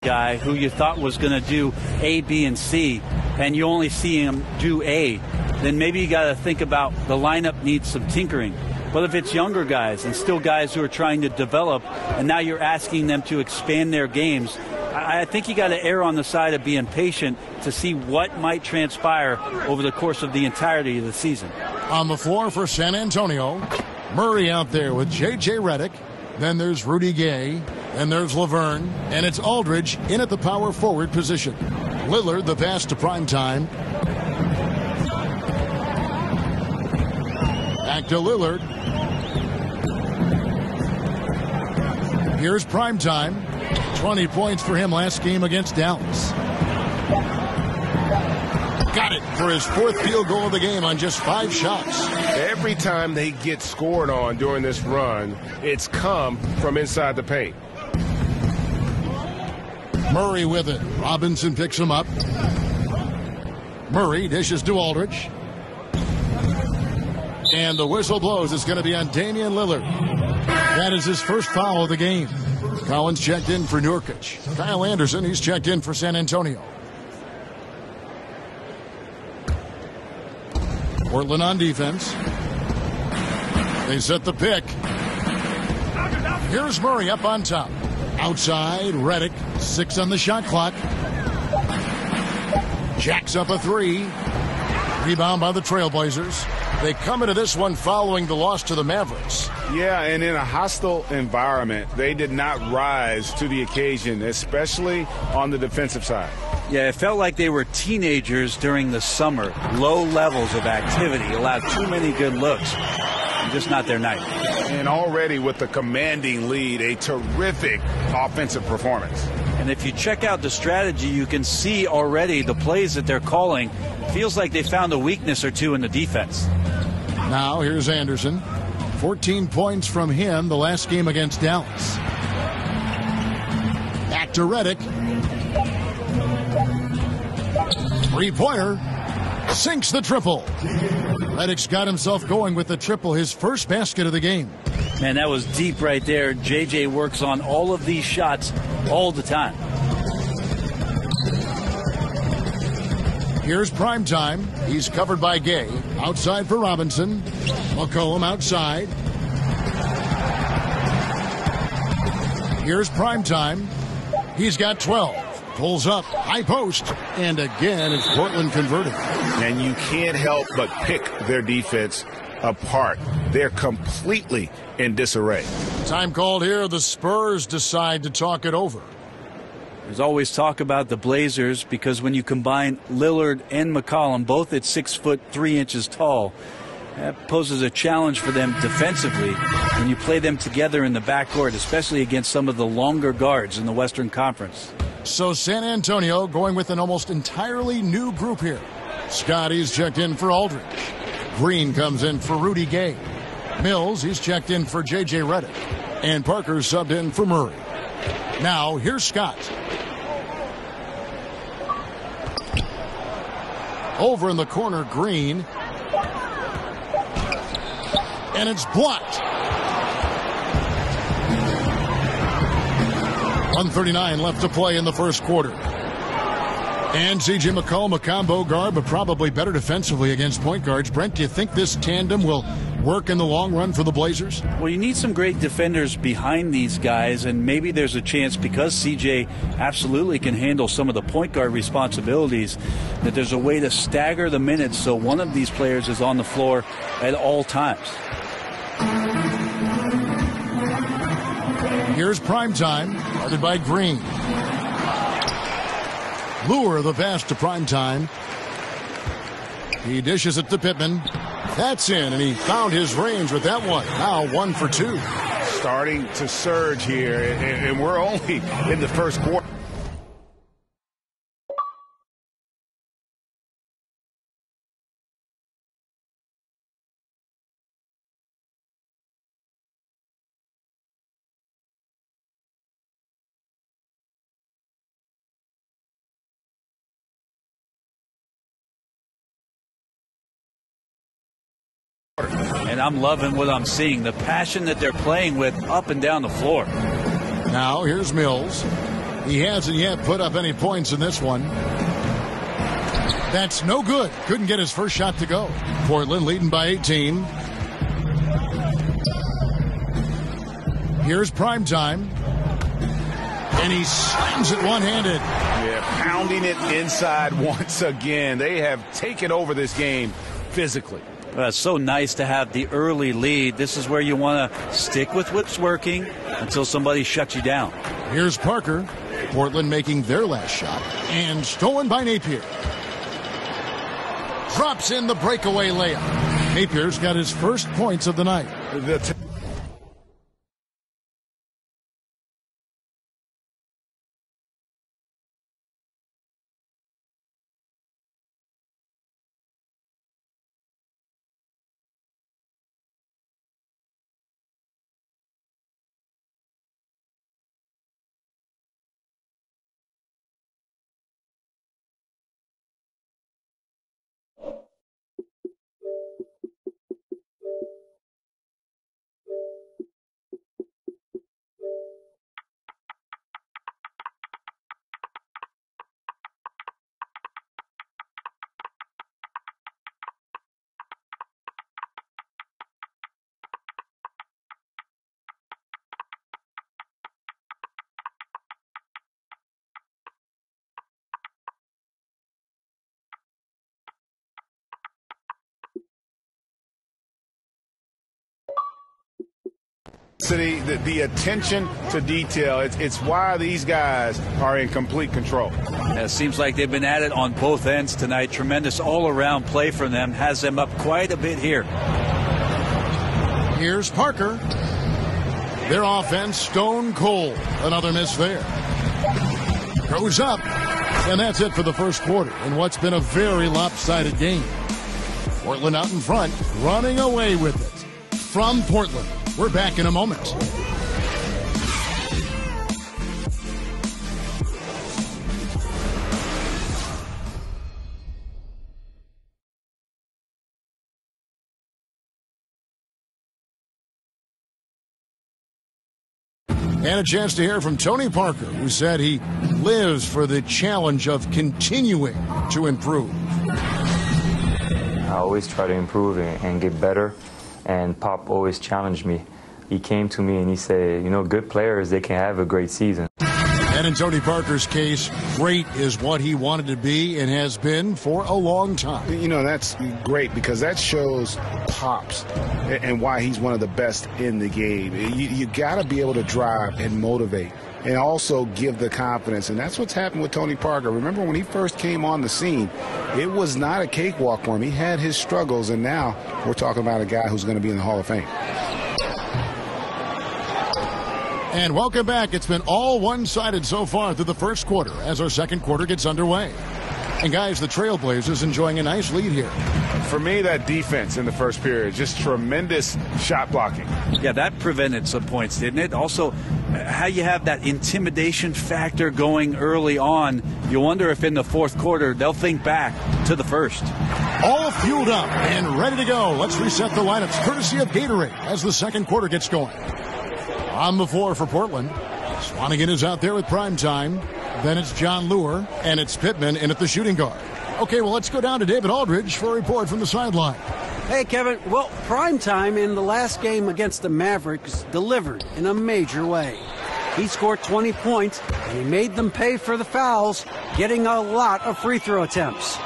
guy who you thought was going to do A, B, and C, and you only see him do A, then maybe you got to think about the lineup needs some tinkering. But if it's younger guys and still guys who are trying to develop, and now you're asking them to expand their games, I think you got to err on the side of being patient to see what might transpire over the course of the entirety of the season. On the floor for San Antonio, Murray out there with J.J. Redick. Then there's Rudy Gay. Then there's Laverne. And it's Aldridge in at the power forward position. Lillard the pass to Primetime. Back to Lillard. Here's Primetime. 20 points for him last game against Dallas. Got it for his fourth field goal of the game on just 5 shots. Every time they get scored on during this run, it's come from inside the paint. Murray with it. Robinson picks him up. Murray dishes to Aldridge. And the whistle blows. It's going to be on Damian Lillard. That is his first foul of the game. Collins checked in for Nurkic. Kyle Anderson, he's checked in for San Antonio. Portland on defense. They set the pick. Here's Murray up on top. Outside, Redick. 6 on the shot clock. Jacks up a 3. Rebound by the Trailblazers. They come into this one following the loss to the Mavericks. Yeah, and in a hostile environment, they did not rise to the occasion, especially on the defensive side. Yeah, it felt like they were teenagers during the summer. Low levels of activity, allowed too many good looks. Just not their night. And already with the commanding lead, a terrific offensive performance. And if you check out the strategy, you can see already the plays that they're calling. Feels like they found a weakness or two in the defense. Now here's Anderson. 14 points from him the last game against Dallas. Back to Redick. 3-pointer. Sinks the triple. Redick's got himself going with the triple, his first basket of the game. Man, that was deep right there. JJ works on all of these shots all the time. Here's Primetime. He's covered by Gay. Outside for Robinson. McCollum outside. Here's Primetime. He's got 12. Pulls up, high post, and again it's Portland converted. And you can't help but pick their defense apart. They're completely in disarray. Time called here. The Spurs decide to talk it over. There's always talk about the Blazers because when you combine Lillard and McCollum, both at 6'3" tall, that poses a challenge for them defensively when you play them together in the backcourt, especially against some of the longer guards in the Western Conference. So San Antonio going with an almost entirely new group here. Scotty's checked in for Aldridge. Green comes in for Rudy Gay. Mills, he's checked in for J.J. Redick. And Parker subbed in for Murray. Now, here's Scott. Over in the corner, Green. And it's blocked. 1:39 left to play in the first quarter. And C.J. McCollum, a combo guard, but probably better defensively against point guards. Brent, do you think this tandem will work in the long run for the Blazers? Well, you need some great defenders behind these guys, and maybe there's a chance because C.J. absolutely can handle some of the point guard responsibilities that there's a way to stagger the minutes so one of these players is on the floor at all times. Here's Primetime, guarded by Green. Lure the pass to Primetime. He dishes it to Pittman. That's in, and he found his range with that one. Now 1 for 2. Starting to surge here, and we're only in the first quarter. And I'm loving what I'm seeing, the passion that they're playing with up and down the floor. Now here's Mills. He hasn't yet put up any points in this one. That's no good. Couldn't get his first shot to go. Portland leading by 18. Here's prime time. And he slams it one-handed. Yeah, pounding it inside once again. They have taken over this game physically. Well, it's so nice to have the early lead. This is where you want to stick with what's working until somebody shuts you down. Here's Parker. Portland making their last shot. And stolen by Napier. Drops in the breakaway layup. Napier's got his first points of the night. The attention to detail, it's why these guys are in complete control. It seems like they've been at it on both ends tonight. Tremendous all-around play from them. Has them up quite a bit here. Here's Parker. Their offense stone cold. Another miss there. Goes up. And that's it for the first quarter in what's been a very lopsided game. Portland out in front, running away with it. From Portland, we're back in a moment. And a chance to hear from Tony Parker, who said he lives for the challenge of continuing to improve. I always try to improve and get better, and Pop always challenged me. He came to me and he said, you know, good players, they can have a great season. And in Tony Parker's case, great is what he wanted to be and has been for a long time. You know, that's great because that shows Pop's and why he's one of the best in the game. You got to be able to drive and motivate and also give the confidence. And that's what's happened with Tony Parker. Remember when he first came on the scene, it was not a cakewalk for him. He had his struggles, and now we're talking about a guy who's going to be in the Hall of Fame. And welcome back. It's been all one-sided so far through the first quarter as our second quarter gets underway. And guys, the Trailblazers enjoying a nice lead here. For me, that defense in the first period, just tremendous shot blocking. Yeah, that prevented some points, didn't it? Also, how you have that intimidation factor going early on, you wonder if in the fourth quarter they'll think back to the first. All fueled up and ready to go. Let's reset the lineups courtesy of Gatorade as the second quarter gets going. On the floor for Portland, Swanigan is out there with prime time. Then it's John Lure, and it's Pittman in at the shooting guard. Okay, well, let's go down to David Aldridge for a report from the sideline. Hey, Kevin. Well, primetime in the last game against the Mavericks delivered in a major way. He scored 20 points, and he made them pay for the fouls, getting a lot of free throw attempts.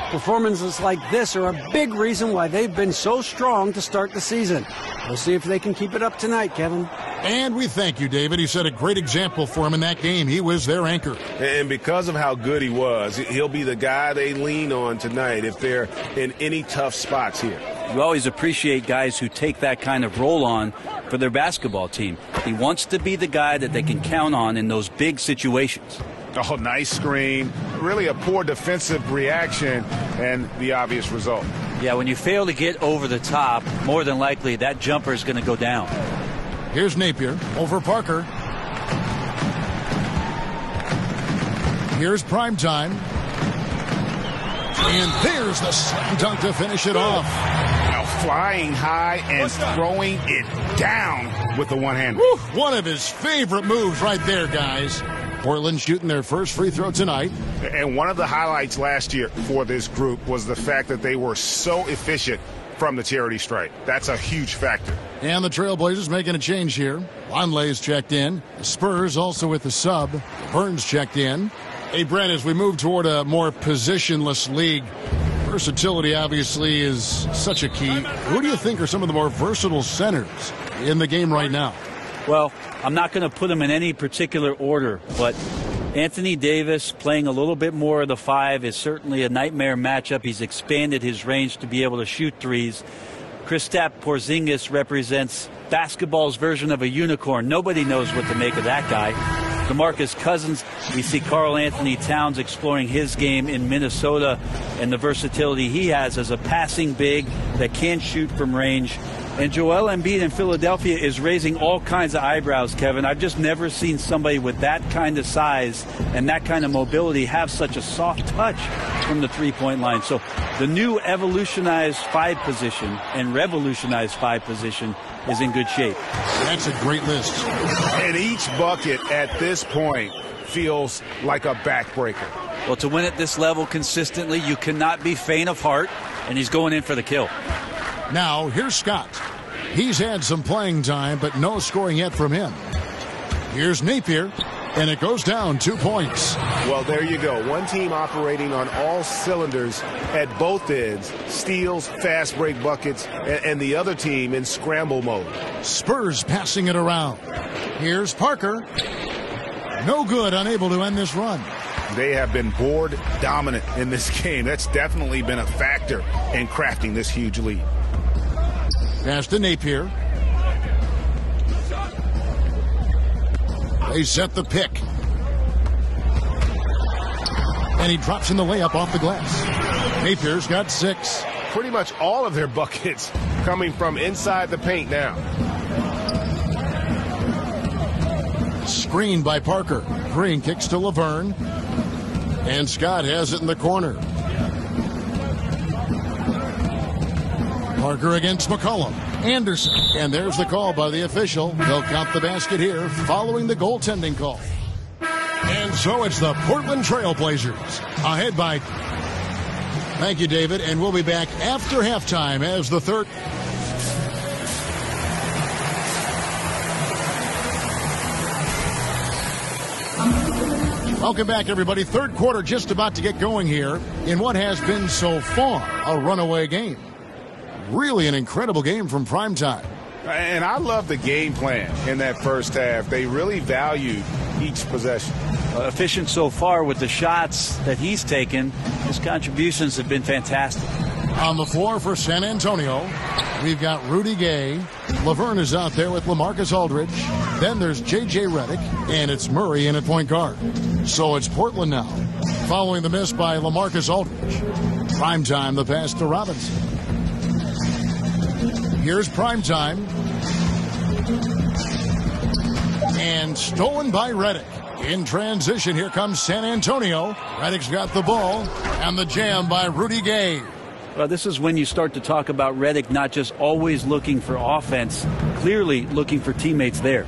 Performances like this are a big reason why they've been so strong to start the season. We'll see if they can keep it up tonight, Kevin. And we thank you, David. He set a great example for him in that game. He was their anchor. And because of how good he was, he'll be the guy they lean on tonight if they're in any tough spots here. You always appreciate guys who take that kind of role on for their basketball team. He wants to be the guy that they can count on in those big situations. Oh, nice screen. Really a poor defensive reaction and the obvious result. Yeah, when you fail to get over the top, more than likely that jumper is going to go down. Here's Napier over Parker. Here's prime time. And there's the slam dunk to finish it off. Now flying high and throwing it down with the one hand. One of his favorite moves right there, guys. Portland shooting their first free throw tonight. And one of the highlights last year for this group was the fact that they were so efficient from the charity stripe. That's a huge factor. And the Trailblazers making a change here. Longley's checked in. The Spurs also with the sub. Burns checked in. Hey, Brent, as we move toward a more positionless league, versatility obviously is such a key. Who do you think are some of the more versatile centers in the game right now? Well, I'm not going to put them in any particular order, but Anthony Davis playing a little bit more of the 5 is certainly a nightmare matchup. He's expanded his range to be able to shoot threes. Kristaps Porzingis represents basketball's version of a unicorn. Nobody knows what to make of that guy. DeMarcus Cousins, we see Karl Anthony Towns exploring his game in Minnesota and the versatility he has as a passing big that can shoot from range. And Joel Embiid in Philadelphia is raising all kinds of eyebrows, Kevin. I've just never seen somebody with that kind of size and that kind of mobility have such a soft touch from the three-point line. So the new evolutionized 5 position and revolutionized 5 position is in good shape. That's a great list. And each bucket at this point feels like a backbreaker. Well, to win at this level consistently, you cannot be faint of heart, and he's going in for the kill. Now, here's Scott. He's had some playing time, but no scoring yet from him. Here's Napier, and it goes down 2 points. Well, there you go. One team operating on all cylinders at both ends. Steals, fast break buckets, and the other team in scramble mode. Spurs passing it around. Here's Parker. No good, unable to end this run. They have been board dominant in this game. That's definitely been a factor in crafting this huge lead. Pass to Napier. They set the pick. And he drops in the layup off the glass. Napier's got 6. Pretty much all of their buckets coming from inside the paint now. Screened by Parker. Green kicks to Laverne. And Scott has it in the corner. Parker against McCollum. Anderson. And there's the call by the official. They'll count the basket here following the goaltending call. And so it's the Portland Trailblazers ahead by... Thank you, David. And we'll be back after halftime as the third... Welcome back, everybody. Third quarter just about to get going here in what has been so far a runaway game. Really an incredible game from primetime. And I love the game plan in that first half. They really valued each possession. Efficient so far with the shots that he's taken. His contributions have been fantastic. On the floor for San Antonio, we've got Rudy Gay. Laverne is out there with LaMarcus Aldridge. Then there's J.J. Redick, and it's Murray in at point guard. So it's Portland now, following the miss by LaMarcus Aldridge. Primetime, the pass to Robinson. Here's Primetime. And stolen by Redick. In transition, here comes San Antonio. Redick's got the ball, and the jam by Rudy Gay. Well, this is when you start to talk about Redick not just always looking for offense, clearly looking for teammates there.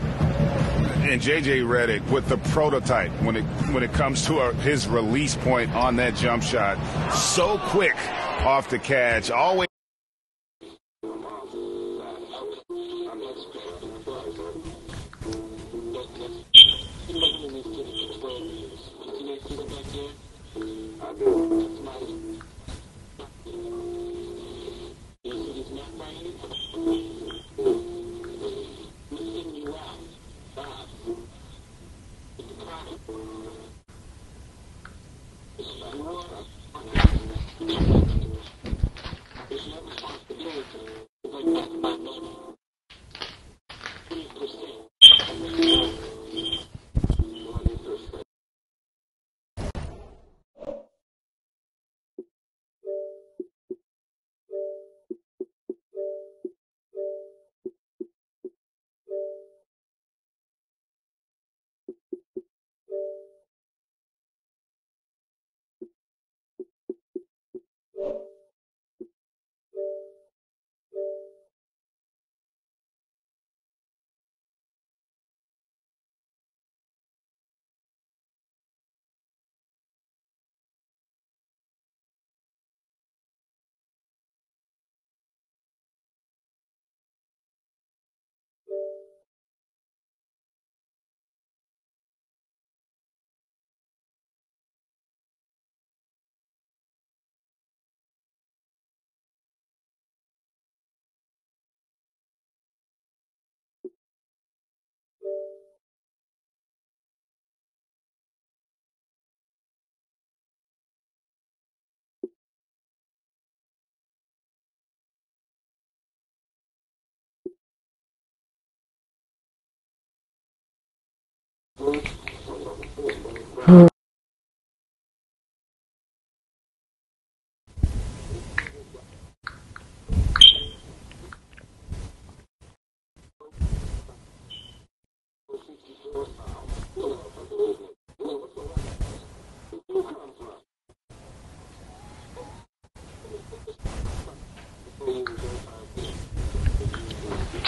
And J.J. Redick with the prototype when it comes to his release point on that jump shot. So quick off the catch. Always.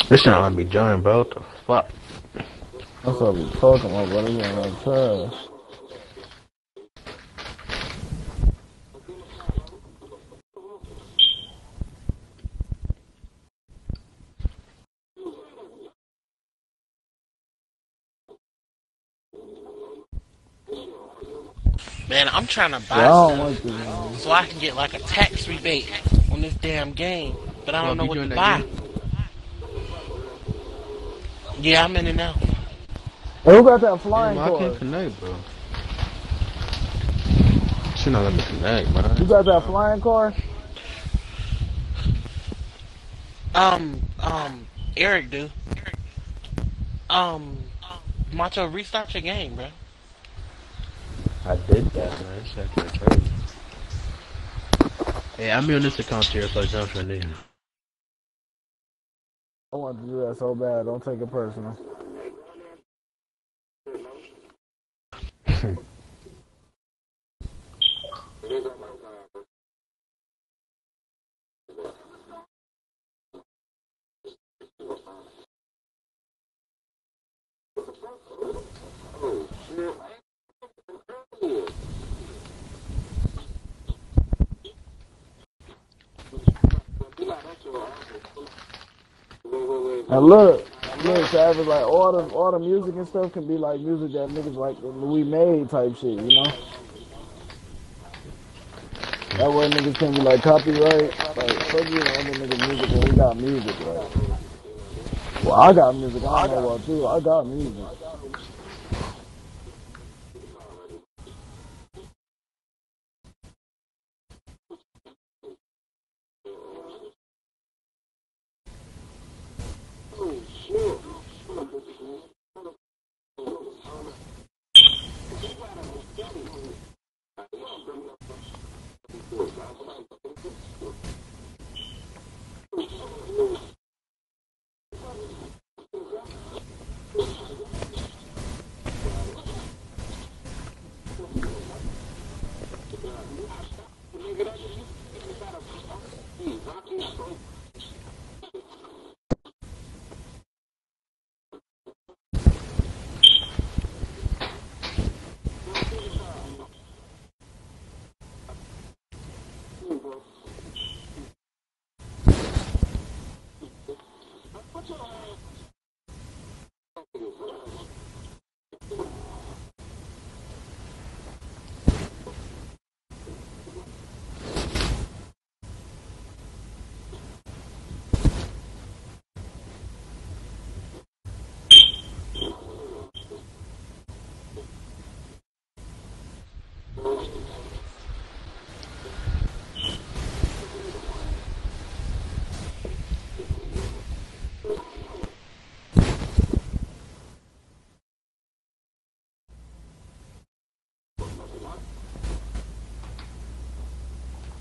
This shit not let me join, bro. What the fuck? That's what we talking about, but it's not trash. Man, I'm trying to Yeah, buy I don't stuff like this one. so I can get like a tax rebate on this damn game, but I don't Well, know you what to doing that buy. game? Yeah, I'm in it now. Hey, who got that Damn, flying I can't car? connect, bro. Shit not let me connect, You man. got that flying car? Eric, dude. Um, Macho, restart your game, bro. I did that, man. This actually crazy. Hey, I'm on this account here, so jump for nigga. I want to do that so bad. Don't take it personal. And look, Travis, like all the music and stuff can be like music that niggas like that we made type shit, you know? That way niggas can be like copyright, like fuck you and other niggas music when we got music, like. Well, I got music. I don't know about you. I got music.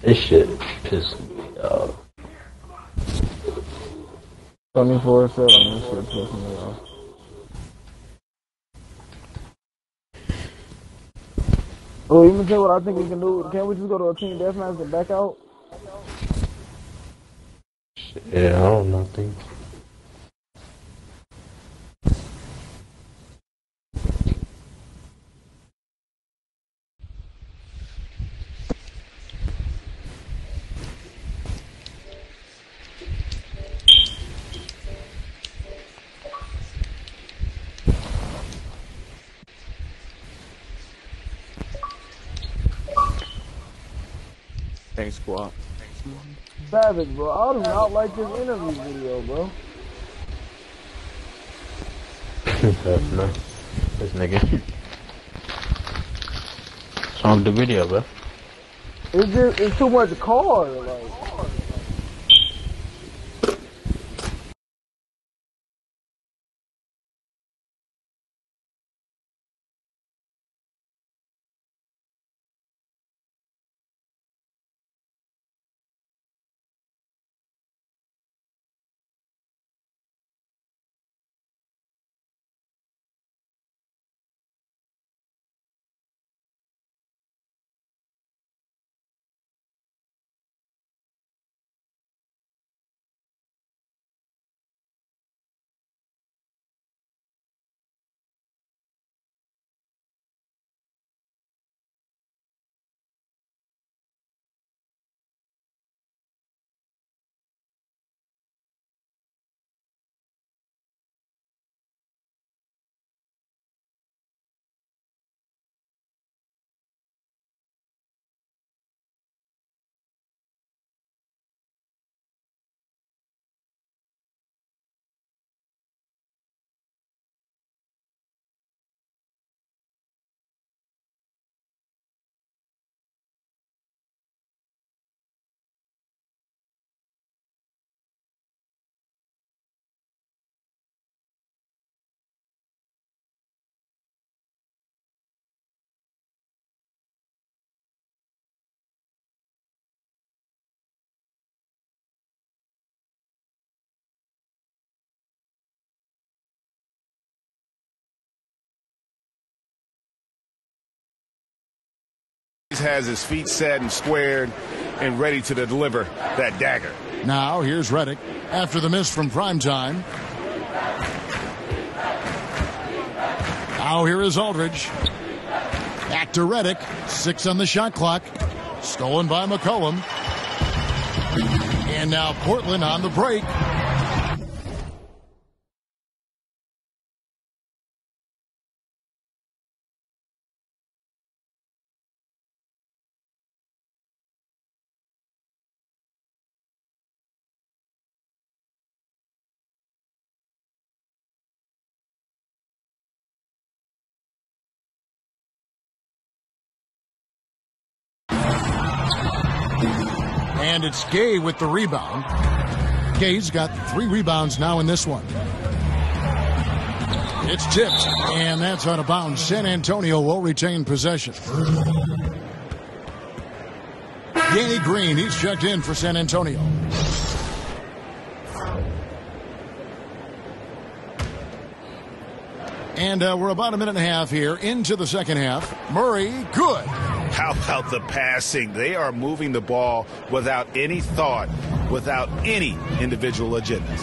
This shit pissing me off. 24/7. This shit pissing me off. Oh, you gonna say what I think we can do? Can't we just go to a team deathmatch and back out? Yeah, I don't know. Think. Thanks, squad. Savage, bro. I do not like this interview video, bro. No, this nigga. Song the video, bro. It's too much car, like. Has his feet set and squared and ready to deliver that dagger. Now here's Reddick after the miss from primetime. Now here is Aldridge. Back to Reddick. 6 on the shot clock. Stolen by McCollum. And now Portland on the break. And it's Gay with the rebound. Gay's got 3 rebounds now in this one. It's tipped, and that's out of bounds. San Antonio will retain possession. Danny Green, he's checked in for San Antonio. And we're about a minute and a half here into the second half. Murray, good. How about the passing? They are moving the ball without any thought, without any individual agendas.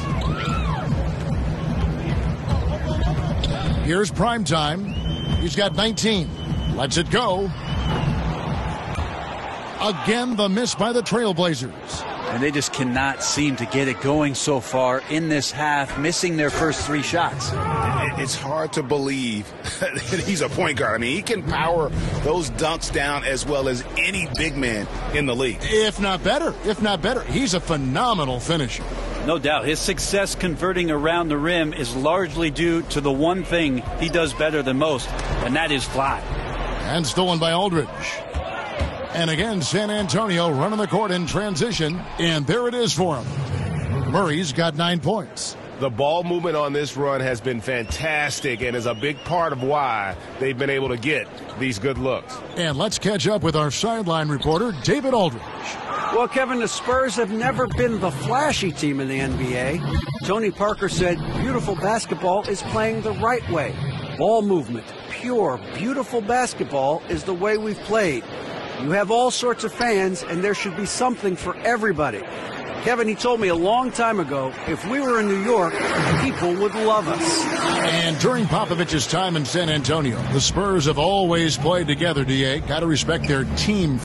Here's primetime. He's got 19. Lets it go. Again, the miss by the Trailblazers. And they just cannot seem to get it going so far in this half, missing their first 3 shots. It's hard to believe that he's a point guard. I mean, he can power those dunks down as well as any big man in the league. If not better. He's a phenomenal finisher. No doubt. His success converting around the rim is largely due to the one thing he does better than most, and that is fly. And stolen by Aldridge. And again, San Antonio running the court in transition, and there it is for him. Murray's got 9 points. The ball movement on this run has been fantastic and is a big part of why they've been able to get these good looks. And let's catch up with our sideline reporter, David Aldridge. Well, Kevin, the Spurs have never been the flashy team in the NBA. Tony Parker said beautiful basketball is playing the right way. Ball movement, pure, beautiful basketball is the way we've played. You have all sorts of fans, and there should be something for everybody. Kevin, he told me a long time ago, if we were in New York, people would love us. And during Popovich's time in San Antonio, the Spurs have always played together, D.A. Got to respect their team.